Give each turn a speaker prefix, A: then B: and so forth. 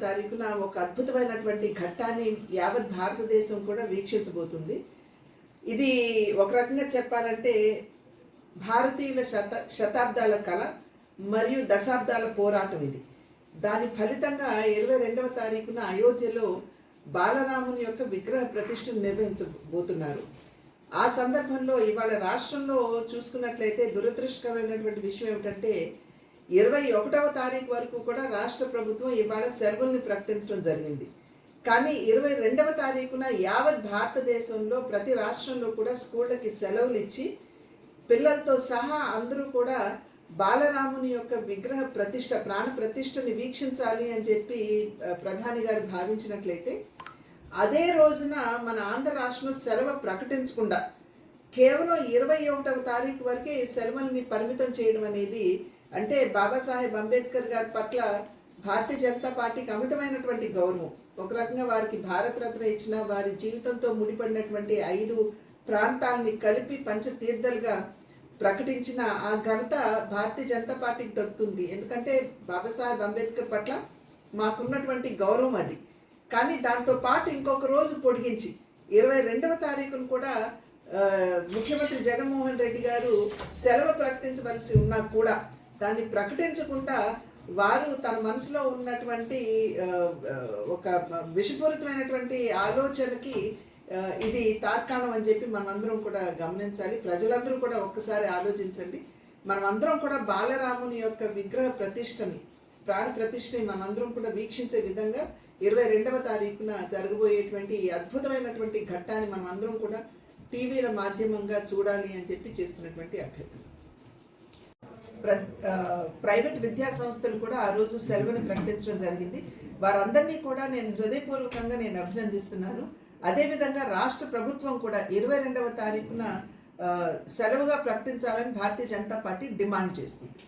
A: తారీఖున ఒక అద్భుతమైనటువంటి ఘట్టాన్ని యావత్ భారతదేశం కూడా వీక్షించబోతుంది. ఇది ఒక రకంగా చెప్పాలంటే భారతీయుల శతాబ్దాల కళ మరియు దశాబ్దాల పోరాటం ఇది. దాని ఫలితంగా 22వ తారీఖున అయోధ్యలో బాలరాముని యొక్క విగ్రహ ప్రతిష్టను నిర్వహించబోతున్నారు. ఆ సందర్భంలో ఇవాళ రాష్ట్రంలో చూసుకున్నట్లయితే దురదృష్టకరమైనటువంటి విషయం ఏమిటంటే 21వ తారీఖు వరకు కూడా రాష్ట్ర ప్రభుత్వం ఇవాళ సెలవుల్ని ప్రకటించడం జరిగింది. కానీ 22వ తారీఖున యావత్ భారతదేశంలో ప్రతి రాష్ట్రంలో కూడా స్కూళ్ళకి సెలవులు ఇచ్చి పిల్లలతో సహా అందరూ కూడా బాలరాముని యొక్క విగ్రహ ప్రతిష్ట ప్రాణ ప్రతిష్టని వీక్షించాలి అని చెప్పి ప్రధాని గారు భావించినట్లయితే అదే రోజున మన ఆంధ్ర రాష్ట్రంలో సెలవు ప్రకటించకుండా కేవలం 21వ తారీఖు వరకే సెలవుల్ని పరిమితం చేయడం అనేది అంటే బాబాసాహెబ్ అంబేద్కర్ గారి పట్ల భారతీయ జనతా పార్టీకి అమితమైనటువంటి గౌరవం. ఒక రకంగా వారికి భారతరత్న ఇచ్చిన వారి జీవితంతో ముడిపడినటువంటి 5 ప్రాంతాలని కలిపి పంచతీర్థలుగా ప్రకటించిన ఆ ఘనత భారతీయ జనతా పార్టీకి దక్కుతుంది. ఎందుకంటే బాబాసాహెబ్ అంబేద్కర్ పట్ల మాకున్నటువంటి గౌరవం అది. కానీ దాంతో పాటు ఇంకొక రోజు పొడిగించి 22వ తారీఖును కూడా ముఖ్యమంత్రి జగన్మోహన్ రెడ్డి గారు సెలవు ప్రకటించవలసి ఉన్నా కూడా దాన్ని ప్రకటించకుండా వారు తన మనసులో ఉన్నటువంటి ఒక విషపూరితమైనటువంటి ఆలోచనకి ఇది తార్కాణం అని చెప్పి మనమందరం కూడా గమనించాలి. ప్రజలందరూ కూడా ఒక్కసారి ఆలోచించండి. మనమందరం కూడా బాలరాముని యొక్క విగ్రహ ప్రతిష్టని ప్రాణ ప్రతిష్టని మనమందరం కూడా వీక్షించే విధంగా 22వ తారీఖున జరగబోయేటువంటి అద్భుతమైనటువంటి ఘట్టాన్ని మనమందరం కూడా టీవీల మాధ్యమంగా చూడాలి అని చెప్పి చేస్తున్నటువంటి అభ్యర్థన. ప్రైవేట్ విద్యా సంస్థలు కూడా ఆ రోజు సెలవుని ప్రకటించడం జరిగింది. వారందరినీ కూడా నేను హృదయపూర్వకంగా అభినందిస్తున్నాను. అదేవిధంగా రాష్ట్ర ప్రభుత్వం కూడా 22వ తారీఖున సెలవుగా ప్రకటించాలని భారతీయ జనతా పార్టీ డిమాండ్ చేస్తుంది.